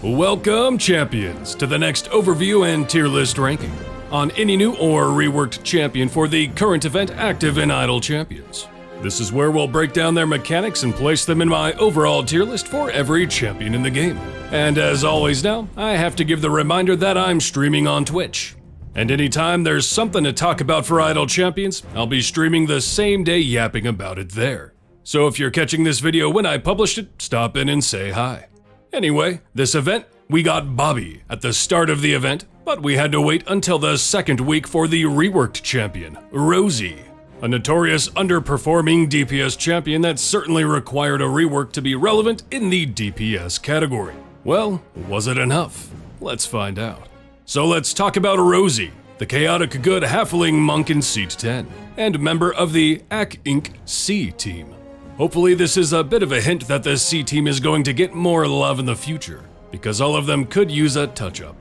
Welcome, champions, to the next overview and tier list ranking on any new or reworked champion for the current event active and idle champions. This is where we'll break down their mechanics and place them in my overall tier list for every champion in the game. And as always now, I have to give the reminder that I'm streaming on Twitch. And anytime there's something to talk about for idle champions, I'll be streaming the same day yapping about it there. So if you're catching this video when I published it, stop in and say hi. Anyway, this event, we got Bobby at the start of the event, but we had to wait until the second week for the reworked champion, Rosie. A notorious underperforming DPS champion that certainly required a rework to be relevant in the DPS category. Well, was it enough? Let's find out. So let's talk about Rosie, the chaotic good halfling monk in Seat 10, and member of the AC Inc. C team. Hopefully this is a bit of a hint that the C team is going to get more love in the future, because all of them could use a touch-up.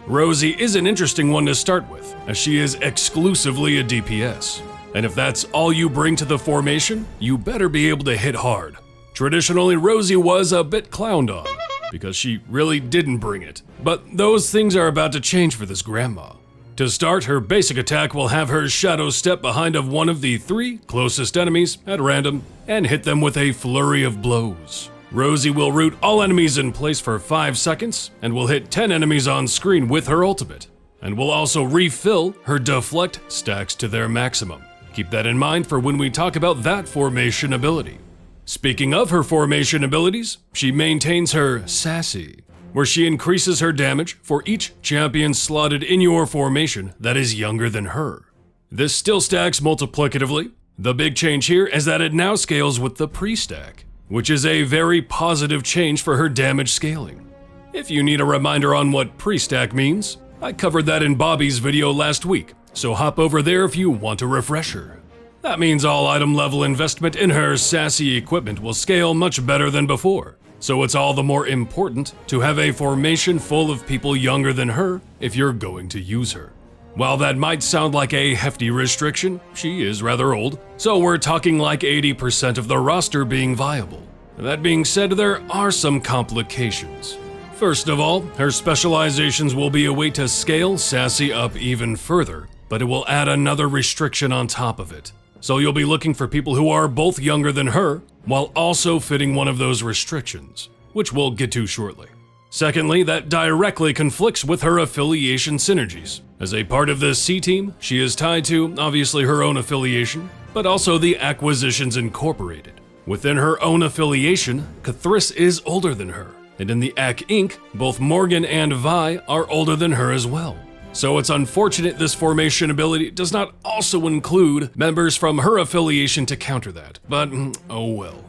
Rosie is an interesting one to start with, as she is exclusively a DPS. And if that's all you bring to the formation, you better be able to hit hard. Traditionally, Rosie was a bit clowned on, because she really didn't bring it. But those things are about to change for this grandma. To start, her basic attack will have her shadow step behind of one of the 3 closest enemies at random and hit them with a flurry of blows. Rosie will root all enemies in place for 5 seconds and will hit 10 enemies on screen with her ultimate, and will also refill her deflect stacks to their maximum. Keep that in mind for when we talk about that formation ability. Speaking of her formation abilities, she maintains her sassy, where she increases her damage for each champion slotted in your formation that is younger than her. This still stacks multiplicatively. The big change here is that it now scales with the pre-stack, which is a very positive change for her damage scaling. If you need a reminder on what pre-stack means, I covered that in Bobby's video last week, so hop over there if you want a refresher. That means all item level investment in her sassy equipment will scale much better than before. So it's all the more important to have a formation full of people younger than her if you're going to use her. While that might sound like a hefty restriction, she is rather old, so we're talking like 80% of the roster being viable. That being said, there are some complications. First of all, her specializations will be a way to scale Sassy up even further, but it will add another restriction on top of it. So you'll be looking for people who are both younger than her, while also fitting one of those restrictions, which we'll get to shortly. Secondly, that directly conflicts with her affiliation synergies. As a part of the C team, she is tied to, obviously, her own affiliation, but also the Acquisitions Incorporated. Within her own affiliation, Cathris is older than her, and in the AC Inc., both Morgan and Vi are older than her as well. So it's unfortunate this formation ability does not also include members from her affiliation to counter that, but oh well.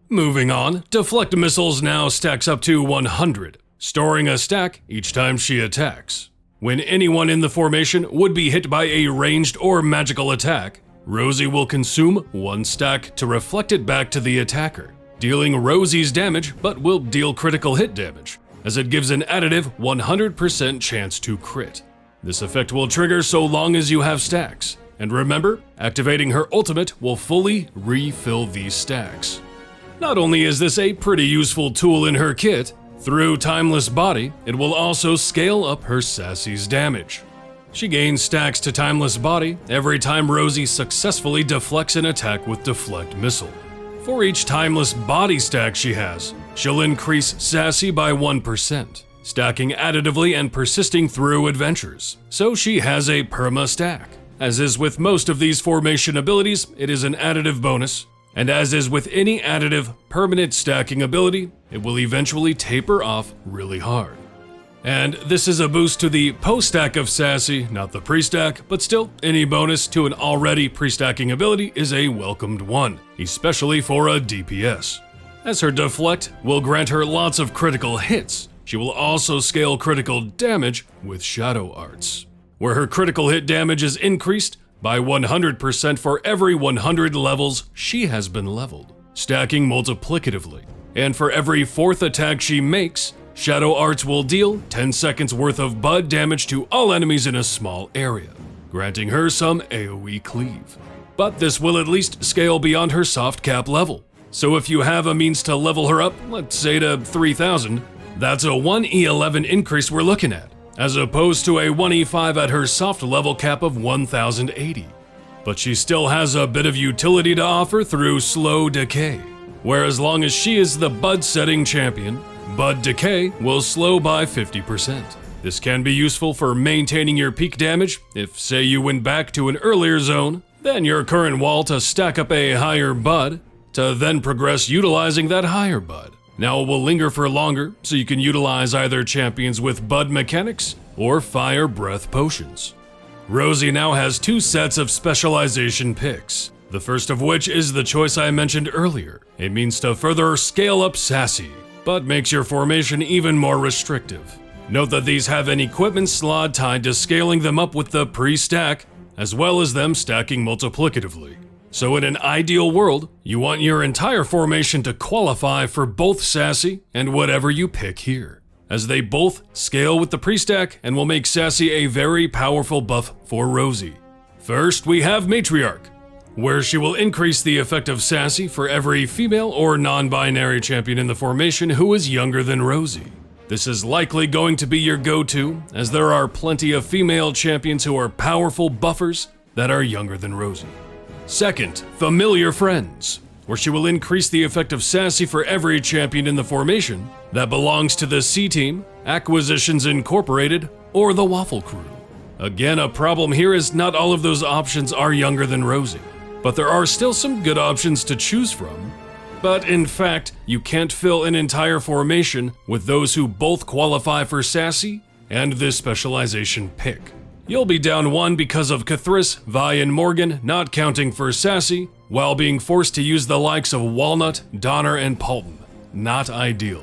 Moving on, Deflect Missiles now stacks up to 100, storing a stack each time she attacks. When anyone in the formation would be hit by a ranged or magical attack, Rosie will consume 1 stack to reflect it back to the attacker, dealing Rosie's damage but will deal critical hit damage, as it gives an additive 100% chance to crit. This effect will trigger so long as you have stacks, and remember, activating her ultimate will fully refill these stacks. Not only is this a pretty useful tool in her kit, through Timeless Body, it will also scale up her Sassy's damage. She gains stacks to Timeless Body every time Rosie successfully deflects an attack with Deflect Missile. For each Timeless Body stack she has, she'll increase Sassy by 1%. Stacking additively and persisting through adventures, so she has a perma stack. As is with most of these formation abilities, it is an additive bonus, and as is with any additive permanent stacking ability, it will eventually taper off really hard. And this is a boost to the post-stack of Sassy, not the pre-stack, but still, any bonus to an already pre-stacking ability is a welcomed one, especially for a DPS. As her Deflect will grant her lots of critical hits, she will also scale critical damage with Shadow Arts, where her critical hit damage is increased by 100% for every 100 levels she has been leveled, stacking multiplicatively. And for every 4th attack she makes, Shadow Arts will deal 10 seconds worth of bud damage to all enemies in a small area, granting her some AoE cleave. But this will at least scale beyond her soft cap level. So if you have a means to level her up, let's say to 3000, That's a 1E11 increase we're looking at, as opposed to a 1E5 at her soft level cap of 1080. But she still has a bit of utility to offer through slow decay, where as long as she is the bud setting champion, bud decay will slow by 50%. This can be useful for maintaining your peak damage if, say, you went back to an earlier zone than your current wall to stack up a higher bud, to then progress utilizing that higher bud. Now it will linger for longer, so you can utilize either champions with bud mechanics or fire breath potions. Rosie now has 2 sets of specialization picks, the first of which is the choice I mentioned earlier. It means to further scale up Sassy, but makes your formation even more restrictive. Note that these have an equipment slot tied to scaling them up with the pre-stack, as well as them stacking multiplicatively. So in an ideal world, you want your entire formation to qualify for both Sassy and whatever you pick here, as they both scale with the pre-stack and will make Sassy a very powerful buff for Rosie. First, we have Matriarch, where she will increase the effect of Sassy for every female or non-binary champion in the formation who is younger than Rosie. This is likely going to be your go-to, as there are plenty of female champions who are powerful buffers that are younger than Rosie. Second, Familiar Friends, where she will increase the effect of Sassy for every champion in the formation that belongs to the C-Team, Acquisitions Incorporated, or the Waffle Crew. Again, a problem here is not all of those options are younger than Rosie, but there are still some good options to choose from. But in fact, you can't fill an entire formation with those who both qualify for Sassy and this specialization pick. You'll be down 1 because of Cathris, Vi, and Morgan not counting for Sassy, while being forced to use the likes of Walnut, Donner, and Paulton. Not ideal.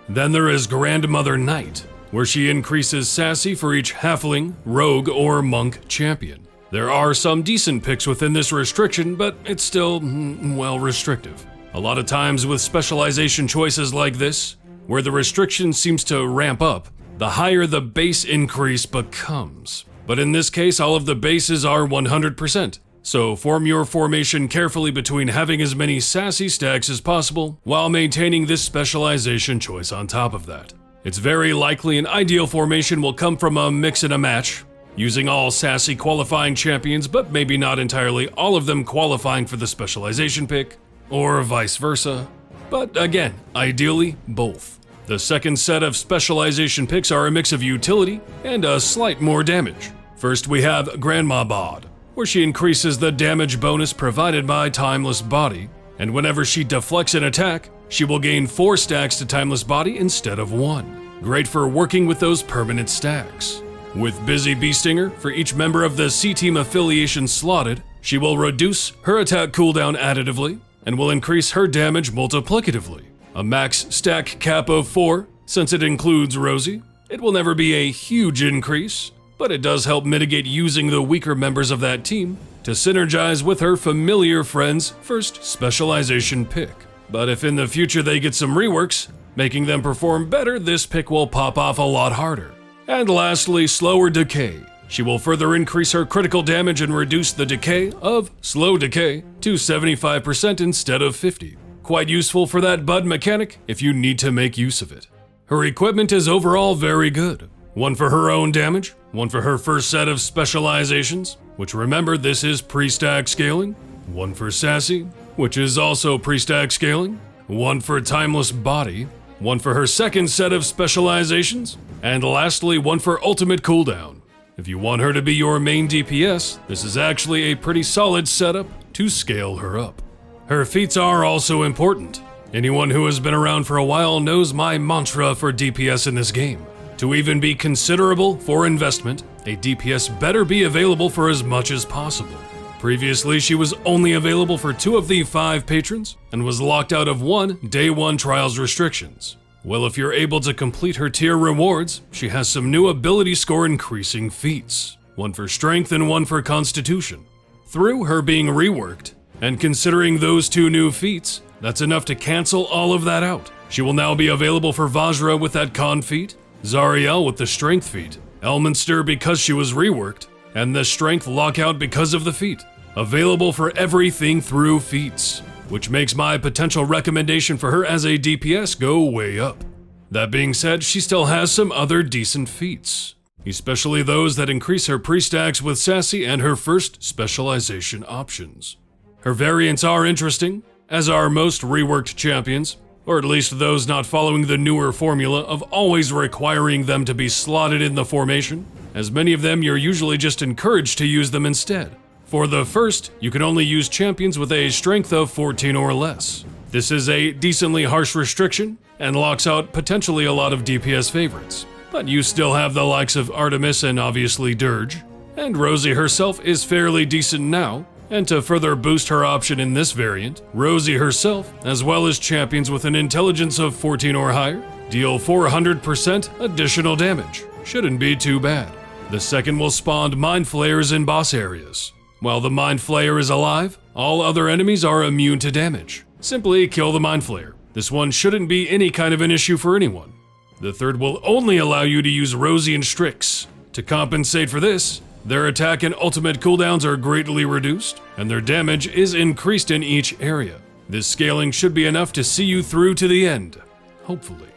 Then there is Grandmother Knight, where she increases Sassy for each Halfling, Rogue, or Monk champion. There are some decent picks within this restriction, but it's still, well, restrictive. A lot of times with specialization choices like this, where the restriction seems to ramp up, the higher the base increase becomes. But in this case, all of the bases are 100%, so form your formation carefully between having as many Sassy stacks as possible while maintaining this specialization choice on top of that. It's very likely an ideal formation will come from a mix and a match, using all Sassy qualifying champions but maybe not entirely all of them qualifying for the specialization pick, or vice versa. But again, ideally, both. The second set of specialization picks are a mix of utility and a slight more damage. First we have Grandma Bod, where she increases the damage bonus provided by Timeless Body, and whenever she deflects an attack, she will gain 4 stacks to Timeless Body instead of 1. Great for working with those permanent stacks. With Busy Beestinger, for each member of the C-Team affiliation slotted, she will reduce her attack cooldown additively, and will increase her damage multiplicatively. A max stack cap of 4, since it includes Rosie. It will never be a huge increase, but it does help mitigate using the weaker members of that team to synergize with her Familiar Friends' first specialization pick. But if in the future they get some reworks, making them perform better, this pick will pop off a lot harder. And lastly, Slower Decay. She will further increase her critical damage and reduce the decay of Slow Decay to 75% instead of 50%. Quite useful for that bud mechanic if you need to make use of it. Her equipment is overall very good. 1 for her own damage, 1 for her first set of specializations, which remember this is pre-stack scaling, 1 for Sassy, which is also pre-stack scaling, 1 for Timeless Body, 1 for her second set of specializations, and lastly 1 for ultimate cooldown. If you want her to be your main DPS, this is actually a pretty solid setup to scale her up. Her feats are also important. Anyone who has been around for a while knows my mantra for DPS in this game. To even be considerable for investment, a DPS better be available for as much as possible. Previously, she was only available for 2 of the 5 patrons and was locked out of 1 Day 1 Trials restrictions. Well, if you're able to complete her tier rewards, she has some new ability score increasing feats, 1 for strength and 1 for constitution. Through her being reworked, and considering those 2 new feats, that's enough to cancel all of that out. She will now be available for Vajra with that con feat, Zariel with the strength feat, Elminster because she was reworked, and the strength lockout because of the feat. Available for everything through feats, which makes my potential recommendation for her as a DPS go way up. That being said, she still has some other decent feats, especially those that increase her pre-stacks with Sassy and her first specialization options. Her variants are interesting, as are most reworked champions, or at least those not following the newer formula of always requiring them to be slotted in the formation, as many of them you're usually just encouraged to use them instead. For the first, you can only use champions with a strength of 14 or less. This is a decently harsh restriction, and locks out potentially a lot of DPS favorites. But you still have the likes of Artemis and obviously Dirge, and Rosie herself is fairly decent now, and to further boost her option in this variant, Rosie herself, as well as champions with an intelligence of 14 or higher, deal 400% additional damage. Shouldn't be too bad. The second will spawn Mind Flayers in boss areas. While the Mind Flayer is alive, all other enemies are immune to damage. Simply kill the Mind Flayer. This one shouldn't be any kind of an issue for anyone. The third will only allow you to use Rosie and Strix. To compensate for this, their attack and ultimate cooldowns are greatly reduced, and their damage is increased in each area. This scaling should be enough to see you through to the end, hopefully.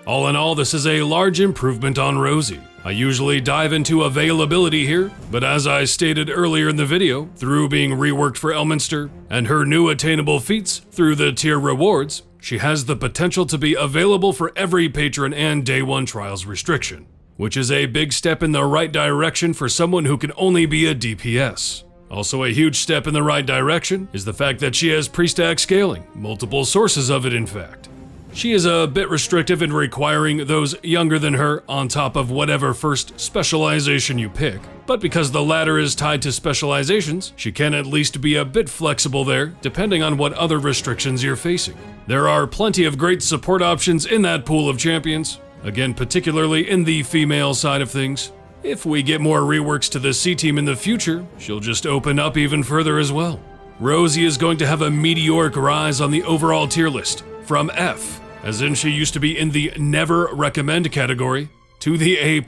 All in all, this is a large improvement on Rosie. I usually dive into availability here, but as I stated earlier in the video, through being reworked for Elminster and her new attainable feats through the tier rewards, she has the potential to be available for every patron and day 1 trials restriction, which is a big step in the right direction for someone who can only be a DPS. Also a huge step in the right direction is the fact that she has pre-stack scaling, multiple sources of it in fact. She is a bit restrictive in requiring those younger than her on top of whatever first specialization you pick, but because the latter is tied to specializations, she can at least be a bit flexible there depending on what other restrictions you're facing. There are plenty of great support options in that pool of champions, again particularly in the female side of things. If we get more reworks to the C team in the future, she'll just open up even further as well. Rosie is going to have a meteoric rise on the overall tier list, from F, as in she used to be in the never recommend category, to the A+,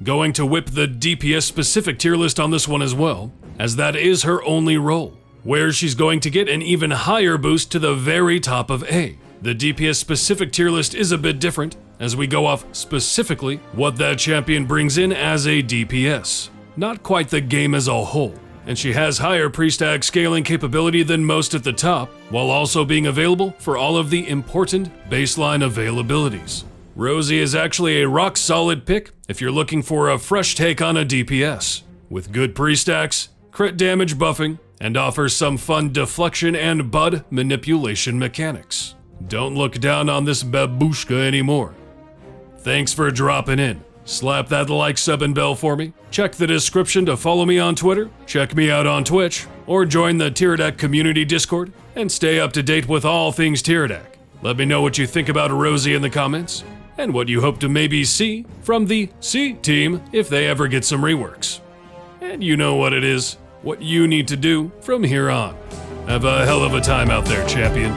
going to whip the DPS specific tier list on this one as well, as that is her only role, where she's going to get an even higher boost to the very top of A. The DPS specific tier list is a bit different, as we go off specifically what that champion brings in as a DPS, not quite the game as a whole. And she has higher pre-stack scaling capability than most at the top, while also being available for all of the important baseline availabilities. Rosie is actually a rock-solid pick if you're looking for a fresh take on a DPS, with good pre-stacks, crit damage buffing, and offers some fun deflection and bud manipulation mechanics. Don't look down on this babushka anymore. Thanks for dropping in. Slap that like, sub, and bell for me. Check the description to follow me on Twitter, check me out on Twitch, or join the Tyredack community Discord, and stay up to date with all things Tyredack. Let me know what you think about Rosie in the comments, and what you hope to maybe see from the C team if they ever get some reworks. And you know what it is, what you need to do from here on. Have a hell of a time out there, champion.